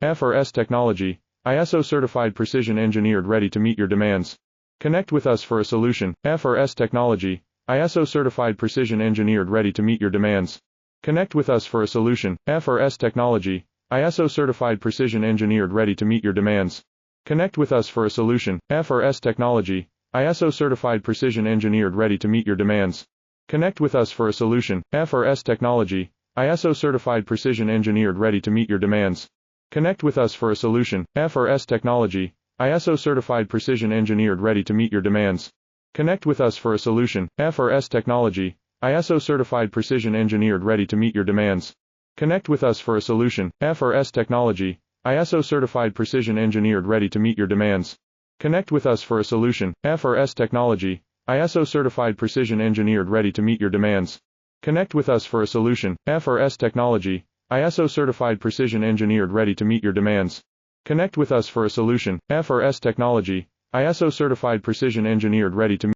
FRS technology, ISO certified precision engineered ready to meet your demands. Connect with us for a solution. FRS technology, ISO certified precision engineered ready to meet your demands. Connect with us for a solution. FRS technology, ISO certified precision engineered ready to meet your demands. Connect with us for a solution. FRS technology, ISO certified precision engineered ready to meet your demands. Connect with us for a solution. FRS technology, ISO certified precision engineered ready to meet your demands. Connect with us for a solution. FRS technology, ISO certified precision engineered ready to meet your demands. Connect with us for a solution. FRS technology, ISO certified precision engineered ready to meet your demands. Connect with us for a solution. FRS technology, ISO certified precision engineered ready to meet your demands. Connect with us for a solution. FRS technology, ISO certified precision engineered ready to meet your demands. Connect with us for a solution. FRS technology, ISO certified precision engineered ready to meet your demands. Connect with us for a solution. FRS technology, ISO certified precision engineered ready to